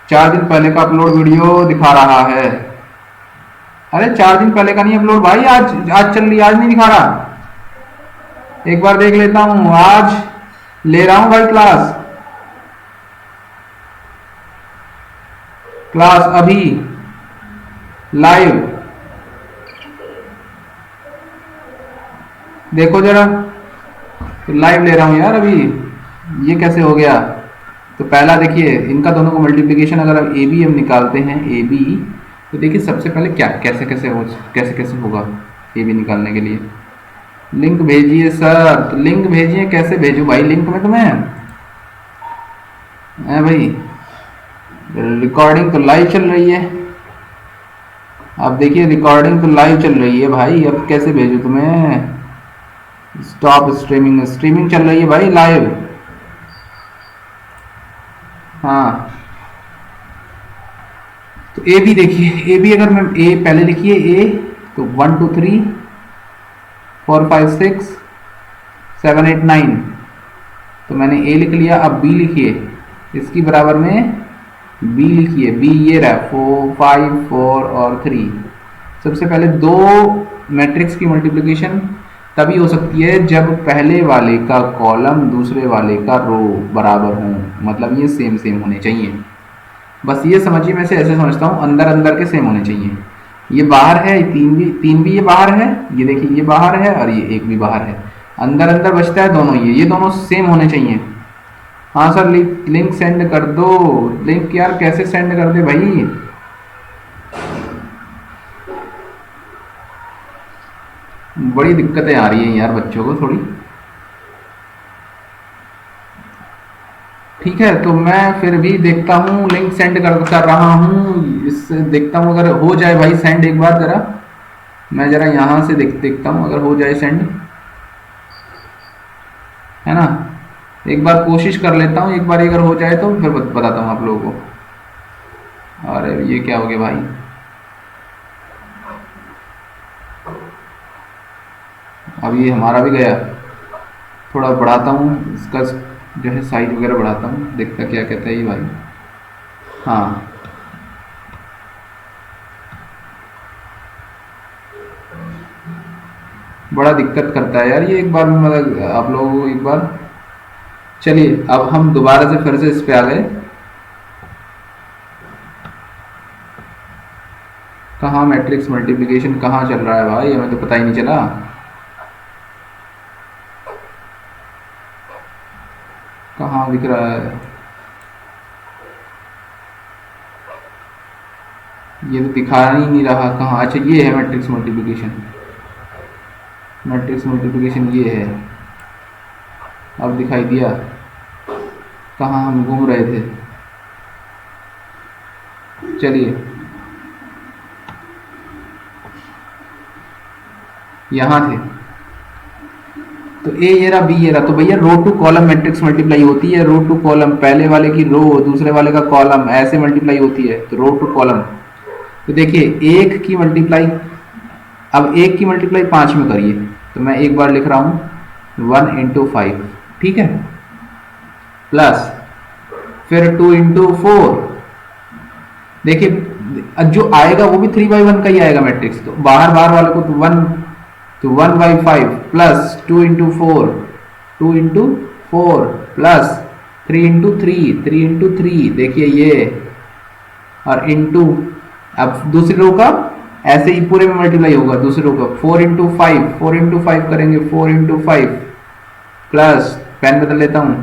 4 दिन पहले का अपलोड वीडियो दिखा रहा है। अरे 4 दिन पहले का नहीं अपलोड भाई, आज चल रही, आज नहीं दिखा रहा। एक बार देख लेता हूं, आज ले रहा हूं भाई क्लास अभी लाइव, देखो जरा, तो लाइव ले रहा हूं यार अभी। ये कैसे हो गया? तो पहला देखिए, इनका दोनों को मल्टीप्लिकेशन अगर अब ए बी हम निकालते हैं, ए बी, तो देखिए सबसे पहले क्या कैसे कैसे होगा ए बी निकालने के लिए। लिंक भेजिए सर, तो लिंक भेजिए, कैसे भेजूं भाई लिंक में तुम्हें? भाई रिकॉर्डिंग तो लाइव चल रही है, अब देखिए रिकॉर्डिंग तो लाइव चल रही है भाई, अब कैसे भेजूं तुम्हें? स्टॉप स्ट्रीमिंग, स्ट्रीमिंग चल रही है भाई लाइव। हाँ तो ए बी देखिए, ए बी अगर मैं ए पहले लिखिए ए, तो 1 2 3 4 5 6 7 8 9, तो मैंने ए लिख लिया। अब बी लिखिए, इसकी बराबर में बी लिखिए, बी ये रहा 4 5 4 और 3। सबसे पहले दो मैट्रिक्स की मल्टीप्लिकेशन तभी हो सकती है जब पहले वाले का कॉलम दूसरे वाले का रो बराबर हो, मतलब ये सेम सेम होने चाहिए। बस ये समझिए, मैं से ऐसे समझता हूँ, अंदर अंदर के सेम होने चाहिए। ये बाहर है, तीन भी ये बाहर है, ये देखिए ये बाहर है और ये एक भी बाहर है, अंदर अंदर बचता है दोनों, ये दोनों सेम होने चाहिए। हाँ सर लिंक सेंड कर दो। लिंक यार कैसे सेंड कर दे भाई? बड़ी दिक्कतें आ रही हैं यार बच्चों को थोड़ी, ठीक ठीक है, तो मैं फिर भी देखता हूँ, लिंक सेंड कर रहा हूँ, इससे देखता हूँ अगर हो जाए भाई सेंड एक बार जरा। मैं जरा यहाँ से देखता हूँ अगर हो जाए सेंड, है ना। एक बार कोशिश कर लेता हूँ, एक बार अगर हो जाए तो फिर बताता हूँ आप लोगों को। अरे ये क्या हो गया भाई, अब ये हमारा भी गया। थोड़ा बढ़ाता हूँ इसका जो है साइज वगैरह बढ़ाता हूँ, देखता क्या कहता है ये भाई। हाँ बड़ा दिक्कत करता है यार ये, एक बार मतलब आप लोगों को एक बार। चलिए अब हम दोबारा से फिर से इस पे आ गए। कहाँ मैट्रिक्स मल्टीप्लिकेशन कहाँ चल रहा है भाई, हमें तो पता ही नहीं चला। कहाँ दिख रहा है ये, तो दिखा ही नहीं रहा कहाँ। अच्छा ये है मैट्रिक्स मल्टीप्लिकेशन, मैट्रिक्स मल्टीप्लिकेशन ये है, अब दिखाई दिया। कहाँ हम घूम रहे थे, चलिए यहाँ थे। तो ए ये रहा, बी ये रहा, तो भैया रो टू कॉलम मैट्रिक्स मल्टीप्लाई होती है। रो टू कॉलम, पहले वाले की रो दूसरे वाले का कॉलम, ऐसे मल्टीप्लाई होती है। तो रो टू कॉलम, तो देखिए एक की मल्टीप्लाई, अब एक की मल्टीप्लाई 5 में करिए, तो मैं एक बार लिख रहा हूँ 1 इंटू 5, ठीक है, प्लस फिर 2 इंटू 4। देखिए जो आएगा वो भी 3/1 का ही आएगा मैट्रिक्स, तो बाहर बाहर वाले को तो 1/5 plus 2 into 4, 2 into 4 plus 3 into 3, 3 into 3, देखिए ये, और इंटू, अब दूसरी रो का ऐसे ही पूरे में मल्टीप्लाई होगा दूसरी रो का, 4 इंटू 5, 4 इंटू 5 करेंगे, 4 इंटू 5 प्लस, पेन बदल लेता हूँ,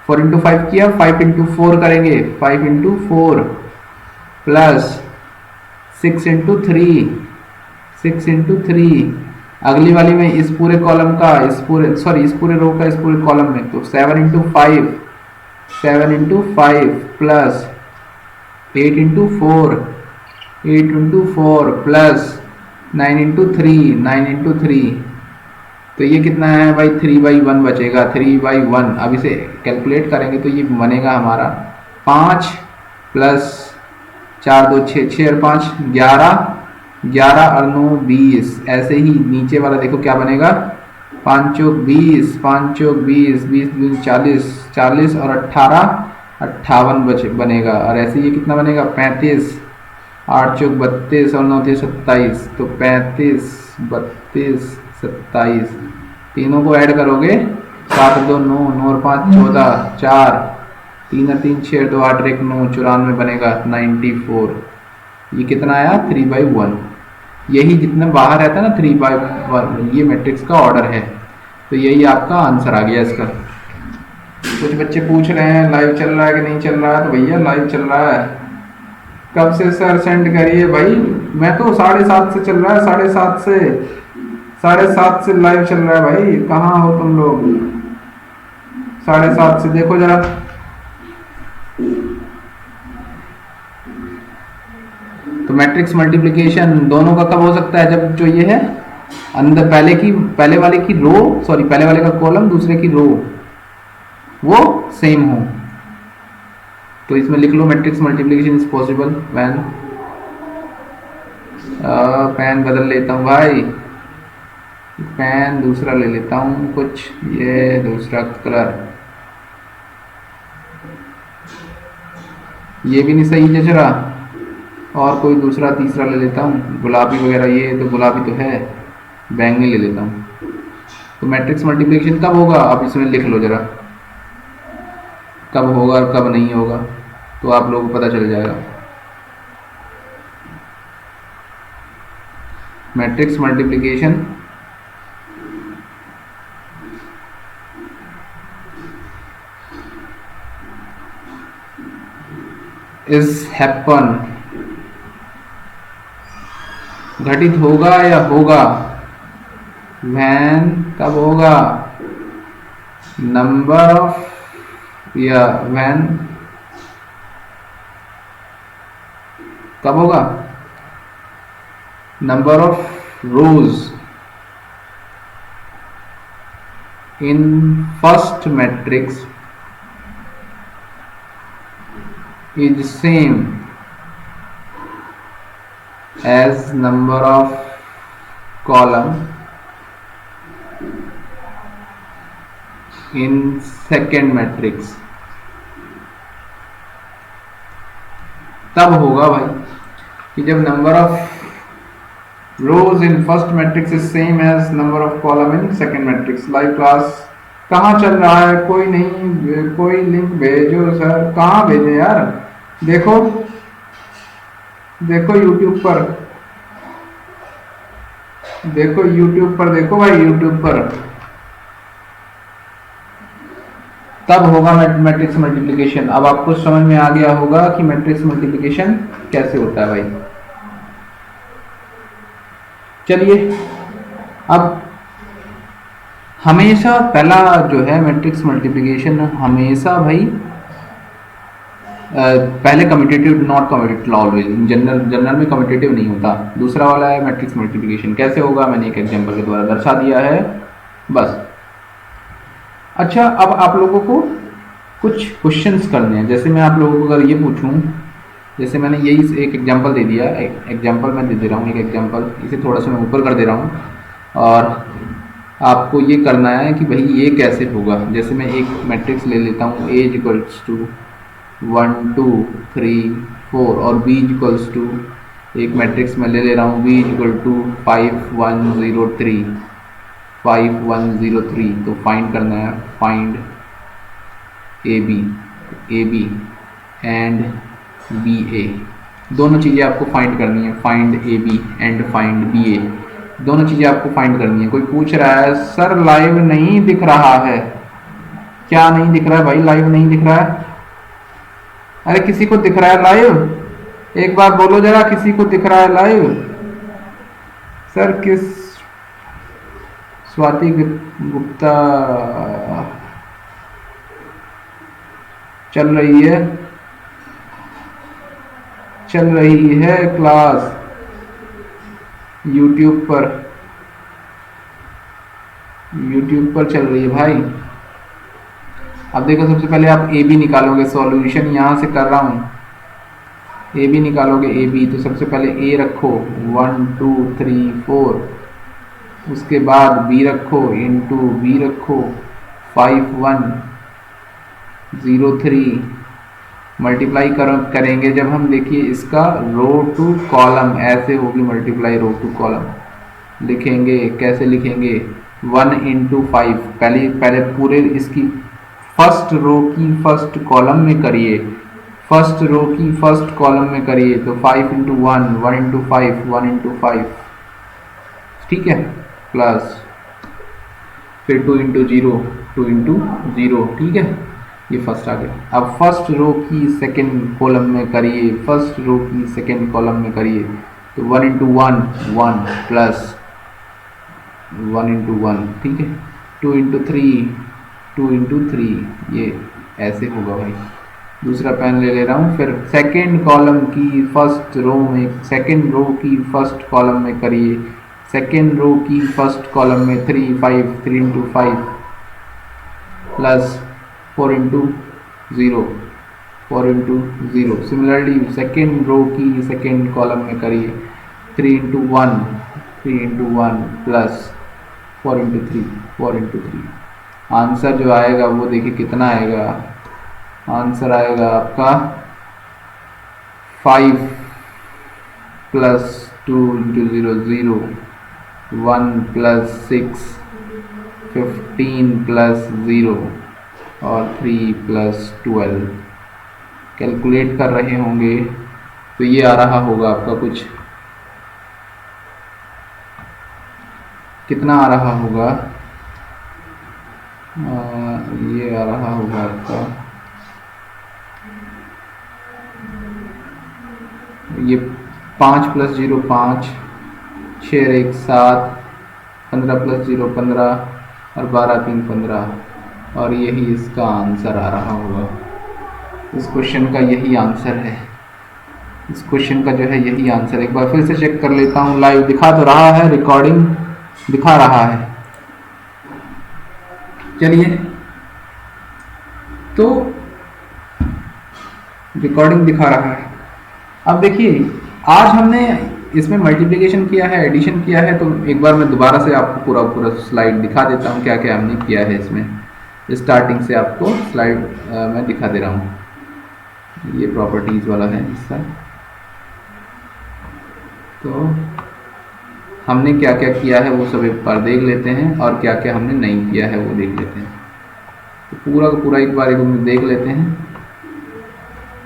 4 इंटू 5 किया, 5 इंटू 4 करेंगे, 5 इंटू 4 प्लस 6 इंटू 3, 6 इंटू 3, अगली वाली में इस पूरे कॉलम का, इस पूरे रो का इस पूरे कॉलम में, तो 7 into 5, 7 into 5 plus 8 into 4, 8 into 4 plus 9 into 3, 9 into 3, तो ये कितना है भाई, 3/1 बचेगा, 3/1। अब इसे कैलकुलेट करेंगे तो ये बनेगा हमारा 5 प्लस 4 2 6, 6 और 5 11, 11 और 9 20। ऐसे ही नीचे वाला देखो क्या बनेगा, 5 चौक 20, 5 चौक 20, 20 20 40, 40 और 18 58 बनेगा। और ऐसे ये कितना बनेगा, 35, 8 चौक 32 और 9 27, तो 35 32 27, तीनों को ऐड करोगे, 7 2 9, 9 और 5 14, 4 3 और 3 6, 2 8 1 9, 94 बनेगा, 94। ये कितना आया, 3/1। यही जितना बाहर रहता है ना 3/1, ये मैट्रिक्स का ऑर्डर है। तो यही आपका आंसर आ गया इसका। कुछ बच्चे पूछ रहे हैं लाइव चल रहा है कि नहीं चल रहा है, तो भैया लाइव चल रहा है। कब से सर सेंड करिए भाई, मैं तो 7:30 से चल रहा है, 7:30 से लाइव चल रहा है भाई। कहाँ हो तुम लोग, 7:30 से देखो जरा। तो मैट्रिक्स मल्टीप्लिकेशन दोनों का कब हो सकता है, जब जो ये है अंदर पहले वाले की रो, सॉरी पहले वाले का कॉलम दूसरे की रो वो सेम हो। तो इसमें लिख लो matrix multiplication is possible when, pen बदल लेता हूँ भाई, पेन दूसरा ले लेता हूँ कुछ, ये दूसरा कलर, ये भी नहीं सही जच रहा, और कोई दूसरा तीसरा ले लेता हूँ, गुलाबी वगैरह, ये तो गुलाबी तो है, बैंगनी ले लेता हूँ। तो मैट्रिक्स मल्टीप्लिकेशन कब होगा, आप इसमें लिख लो जरा, कब होगा और कब नहीं होगा, तो आप लोगों को पता चल जाएगा। मैट्रिक्स मल्टीप्लिकेशन इज हैपन, घटित होगा या होगा, व्हेन कब होगा, नंबर ऑफ या व्हेन कब होगा, number of rows in first matrix is same as number of column in second matrix. तब होगा भाई कि जब number of rows in first matrix is same as number of column in second matrix. Live class कहाँ चल रहा है? कोई नहीं, कोई लिंक भेजो सर। कहाँ भेजे यार? देखो देखो यूट्यूब पर, देखो यूट्यूब पर, देखो भाई यूट्यूब पर। तब होगा मैट्रिक्स मल्टीप्लिकेशन। अब आपको समझ में आ गया होगा कि मैट्रिक्स मल्टीप्लिकेशन कैसे होता है भाई। चलिए अब हमेशा पहला जो है मैट्रिक्स मल्टीप्लिकेशन हमेशा भाई पहले commutative not commutative always, general में कम्यूटेटिव नहीं होता। दूसरा वाला है मैट्रिक्स मल्टीप्लिकेशन। कैसे होगा मैंने एक एग्जांपल के द्वारा दर्शा दिया है बस। अच्छा अब आप लोगों को कुछ क्वेश्चंस करने हैं। जैसे मैं आप लोगों को अगर ये पूछूं, जैसे मैंने यही एक एग्जांपल दे दिया, एग्जांपल मैं दे रहा हूँ एक एग्जांपल, इसे थोड़ा सा मैं ऊपर कर दे रहा हूँ और आपको ये करना है कि भाई ये कैसे होगा। जैसे मैं एक मैट्रिक्स ले लेता हूँ A इक्वल्स टू 1 2 3 4 और B इक्वल्स टू एक मैट्रिक्स मैं ले ले रहा हूँ B इक्वल टू 5 1 0 3 5 1 0 3। तो फाइंड करना है, find A B and B A. दोनों चीज़ें आपको फाइंड करनी है, find A B and find B A. दोनों चीज़ें आपको फाइंड करनी है। कोई पूछ रहा है सर लाइव नहीं दिख रहा है, क्या नहीं दिख रहा है भाई? लाइव नहीं दिख रहा है? अरे किसी को दिख रहा है लाइव? एक बार बोलो जरा, किसी को दिख रहा है लाइव? सर किस? स्वाति गुप्ता चल रही है, चल रही है क्लास यूट्यूब पर चल रही है भाई। अब देखो सबसे पहले आप ए बी निकालोगे, सॉल्यूशन यहाँ से कर रहा हूँ। ए बी निकालोगे, ए बी तो सबसे पहले ए रखो 1 2 3 4, उसके बाद बी रखो इंटू बी रखो 5 1 0 3। मल्टीप्लाई करेंगे जब हम, देखिए इसका रो टू कॉलम ऐसे होगी, मल्टीप्लाई रो टू कॉलम लिखेंगे। कैसे लिखेंगे? 1 इंटू 5, पहले पूरे इसकी फर्स्ट रो की फर्स्ट कॉलम में करिए, फर्स्ट रो की फर्स्ट कॉलम में करिए। तो 5 इंटू 1 1 इंटू 5 1 इंटू 5, ठीक है, प्लस फिर 2 इंटू 0 2 इंटू 0, ठीक है, ये फर्स्ट आ गया। अब फर्स्ट रो की सेकेंड कॉलम में करिए, फर्स्ट रो की सेकेंड कॉलम में करिए। तो 1 इंटू 1 1 प्लस 1 इंटू 1, ठीक है, 2 इंटू 3 2 इंटू 3, ये ऐसे होगा भाई। दूसरा पेन ले रहा हूँ, फिर सेकेंड कॉलम की फर्स्ट रो में, सेकेंड रो की फर्स्ट कॉलम में करिए, सेकेंड रो की फर्स्ट कॉलम में 3 5 3 into 5 plus 4 into 0 4 into 0। Similarly second row की सेकेंड कॉलम में करिए 3 into 1 3 into 1 plus 4 into 3 4 into 3। Answer जो आएगा वो देखिए कितना आएगा। आंसर आएगा आपका 5 प्लस 2 इंटू 0 0 1 प्लस 6 15 प्लस 0 और 3 प्लस 12। कैलकुलेट कर रहे होंगे तो ये आ रहा होगा आपका कुछ, कितना आ रहा होगा? ये आ रहा होगा आपका, ये 5 प्लस 0 5 6 1 7 15 प्लस 0 15 और 12 3 15। और यही इसका आंसर आ रहा होगा। इस क्वेश्चन का यही आंसर है, इस क्वेश्चन का जो है यही आंसर। एक बार फिर से चेक कर लेता हूँ, लाइव दिखा तो रहा है, रिकॉर्डिंग दिखा रहा है। चलिए, तो रिकॉर्डिंग दिखा रहा है। अब देखिए, आज हमने इसमें मल्टीप्लिकेशन किया है, एडिशन किया है, तो एक बार मैं दोबारा से आपको पूरा स्लाइड दिखा देता हूँ क्या क्या हमने किया है इसमें। स्टार्टिंग से आपको स्लाइड मैं दिखा दे रहा हूँ। ये प्रॉपर्टीज वाला है हिस्सा। तो हमने क्या क्या किया है वो सब एक बार देख लेते हैं, और क्या क्या हमने नहीं किया है वो देख लेते हैं। तो पूरा का पूरा एक बार देख लेते हैं।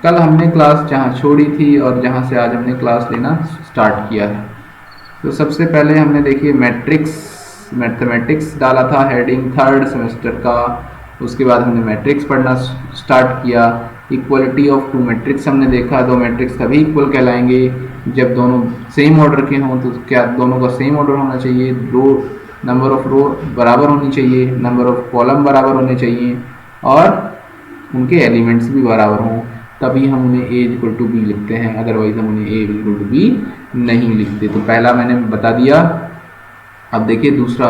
कल हमने क्लास जहाँ छोड़ी थी और जहाँ से आज हमने क्लास लेना स्टार्ट किया है। तो सबसे पहले हमने देखिए मैथमेटिक्स डाला था, हेडिंग थर्ड सेमेस्टर का। उसके बाद हमने मैट्रिक्स पढ़ना स्टार्ट किया। इक्वलिटी ऑफ टू मैट्रिक्स हमने देखा। दो मैट्रिक्स तभी इक्वल कहलाएंगे जब दोनों सेम ऑर्डर के हों। तो क्या दोनों का सेम ऑर्डर होना चाहिए, नंबर ऑफ रो बराबर होनी चाहिए, नंबर ऑफ कॉलम बराबर होने चाहिए, और उनके एलिमेंट्स भी बराबर हों, तभी हम उन्हें a इक्वल टू बी लिखते हैं। अदरवाइज हम उन्हें a इक्वल टू बी नहीं लिखते। तो पहला मैंने बता दिया। अब देखिए दूसरा,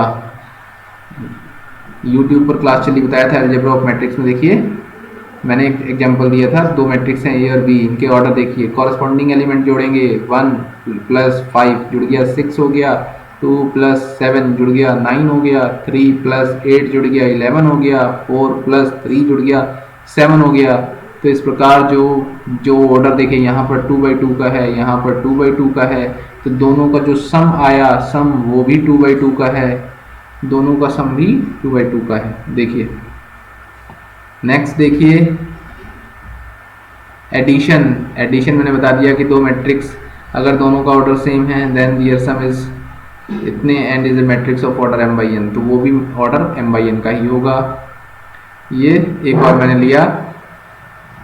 YouTube पर क्लास चली, बताया था अलजेब्रा ऑफ मैट्रिक्स में। देखिए मैंने एक एग्जांपल दिया था, दो मैट्रिक्स हैं a और b, इनके ऑर्डर देखिए, कॉरस्पॉन्डिंग एलिमेंट जोड़ेंगे, 1 + 5 जुड़ गया 6 हो गया, 2 + 7 जुड़ गया 9 हो गया, 3 + 8 जुड़ गया 11 हो गया, 4 + 3 जुड़ गया 7 हो गया। तो इस प्रकार जो ऑर्डर देखिए, यहाँ पर 2/2 का है, यहाँ पर 2/2 का है, तो दोनों का जो सम आया, सम वो भी 2/2 का है, दोनों का सम भी 2/2 का है। देखिए नेक्स्ट देखिए एडिशन मैंने बता दिया कि दो मैट्रिक्स अगर दोनों का ऑर्डर सेम है, देन देयर सम इज इतने and is a matrix of order m/n, तो वो भी ऑर्डर m/n का ही होगा। ये एक बार मैंने लिया।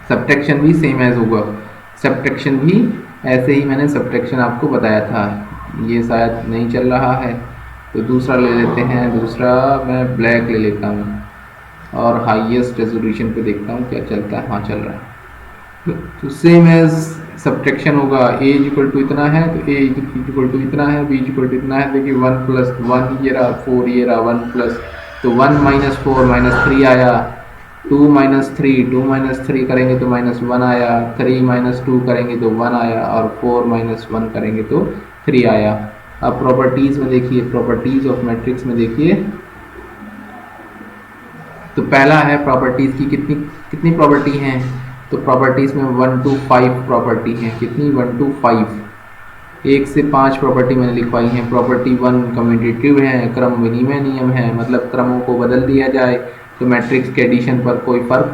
सब्ट्रैक्शन भी सेम एज होगा, सब्ट्रैक्शन भी ऐसे ही मैंने सब्ट्रैक्शन आपको बताया था। ये शायद नहीं चल रहा है, तो दूसरा ले लेते हैं। दूसरा मैं ब्लैक ले लेता हूँ और हाईएस्ट रेजोल्यूशन पे देखता हूँ क्या चलता है। हाँ, चल रहा है। तो सेम एज सब्ट्रैक्शन होगा, a इक्वल टू इतना है तो a इक्वल टू इतना है, b इक्वल टू इतना है। देखिए 1 + 1 ये रहा, 4 ये रहा, 1 प्लस, तो 1 - 4 - 3 आया, 2 - 3 2 - 3 करेंगे तो -1 आया, 3 - 2 करेंगे तो 1 आया, और 4 - 1 करेंगे तो 3 आया। अब प्रॉपर्टीज में देखिए, प्रॉपर्टीज ऑफ मैट्रिक्स में देखिए, तो पहला है प्रॉपर्टीज की कितनी प्रॉपर्टी हैं। तो प्रॉपर्टीज में 1 to 5 प्रॉपर्टी हैं। कितनी? 1 to 5, 1 से 5 प्रॉपर्टी मैंने लिखवाई हैं। प्रॉपर्टी 1 कम्यूटेटिव है, क्रम विनिमय नियम है, मतलब क्रमों को बदल दिया जाए तो मैट्रिक्स के एडिशन पर कोई फर्क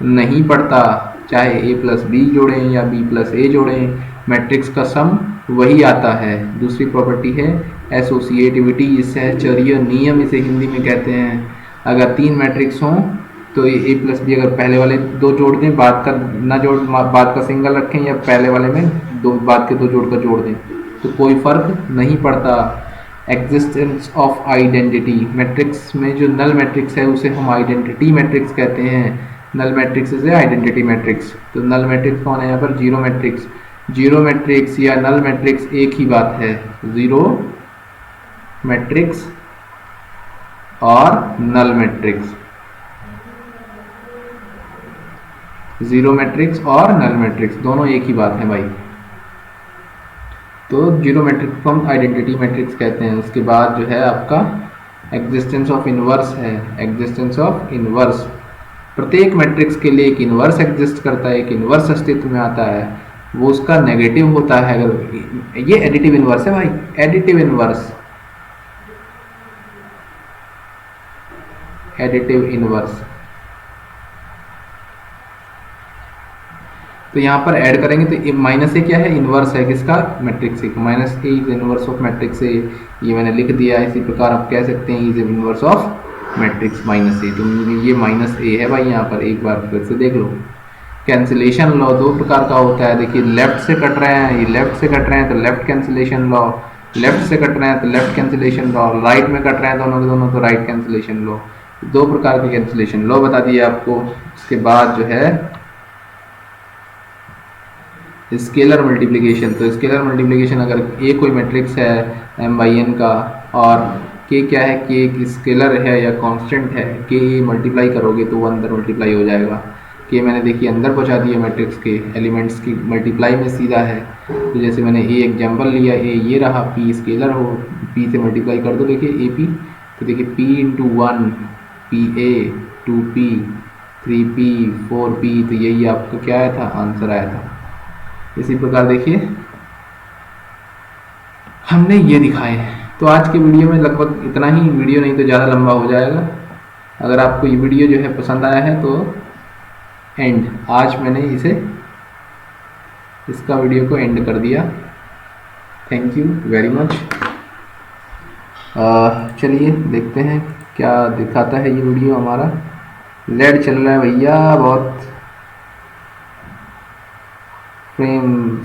नहीं पड़ता, चाहे a + b जोड़ें या b + a जोड़ें, मैट्रिक्स का सम वही आता है। दूसरी प्रॉपर्टी है एसोसिएटिविटी, सहचर्य नियम इसे हिंदी में कहते हैं। अगर 3 मैट्रिक्स हों तो a + b अगर पहले वाले दो जोड़ दें, बाद का सिंगल रखें, या पहले वाले में बाद के दो जोड़ का जोड़ दें, तो कोई फर्क नहीं पड़ता। एग्जिस्टेंस ऑफ आइडेंटिटी, मैट्रिक्स में जो नल मैट्रिक्स है उसे हम आइडेंटिटी मैट्रिक्स कहते हैं। नल मैट्रिक्स से आइडेंटिटी मैट्रिक्स। तो नल मैट्रिक्स कौन है यहाँ पर? Zero matrix. जीरो मैट्रिक्स या नल मैट्रिक्स एक ही बात है, जीरो मैट्रिक्स और नल मैट्रिक्स। जीरो मैट्रिक्स और नल मैट्रिक्स दोनों एक ही बात है भाई। तो जीरो मैट्रिक्स को हम आइडेंटिटी मैट्रिक्स कहते हैं। उसके बाद जो है आपका एग्जिस्टेंस ऑफ इनवर्स है। एग्जिस्टेंस ऑफ इनवर्स, प्रत्येक मैट्रिक्स के लिए एक इनवर्स एग्जिस्ट करता है, एक इनवर्स अस्तित्व में आता है, वो उसका नेगेटिव होता है। अगर ये एडिटिव इनवर्स है भाई, एडिटिव इनवर्स, एडिटिव इनवर्स। तो यहाँ पर ऐड करेंगे तो -a क्या है? इनवर्स है किसका? Matrix A. -a is inverse of matrix A, ये मैंने लिख दिया। इसी प्रकार आप कह सकते हैं is inverse of matrix -a। तो ये -a है भाई। यहाँ पर एक बार फिर से देख लो। कैंसिलेशन लॉ दो प्रकार का होता है। देखिए लेफ्ट से कट रहे हैं, ये लेफ्ट से कट रहे हैं तो लेफ्ट कैंसिलेशन लॉ, लेफ्ट से कट रहे हैं तो लेफ्ट कैंसिलेशन लॉ, राइट में कट रहे हैं दोनों के दोनों तो राइट कैंसिलेशन लॉ। दो प्रकार के कैंसिलेशन लॉ बता दिए आपको। उसके बाद जो है स्केलर मल्टीप्लिकेशन। तो स्केलर मल्टीप्लिकेशन, अगर ए कोई मैट्रिक्स है एम बाई एन का और के क्या है, के एक स्केलर है या कांस्टेंट है, के मल्टीप्लाई करोगे तो वो अंदर मल्टीप्लाई हो जाएगा। के मैंने देखिए अंदर पहुंचा दिया मैट्रिक्स के एलिमेंट्स की मल्टीप्लाई में सीधा है। तो जैसे मैंने ए एग्जाम्पल लिया, ए ये रहा, पी स्केलर हो, पी से मल्टीप्लाई कर दो, देखिए ए पी, तो देखिए P into one P A, two P, three P, four P, तो यही आपका क्या आया था, आंसर आया था। इसी प्रकार देखिए हमने ये दिखाए हैं। तो आज के वीडियो में लगभग इतना ही, वीडियो नहीं तो ज़्यादा लंबा हो जाएगा। अगर आपको ये वीडियो जो है पसंद आया है तो एंड, आज मैंने इसका वीडियो को एंड कर दिया। Thank you very much. चलिए देखते हैं क्या दिखाता है ये वीडियो हमारा। लेड चल रहा है भैया, बहुत फ्रेम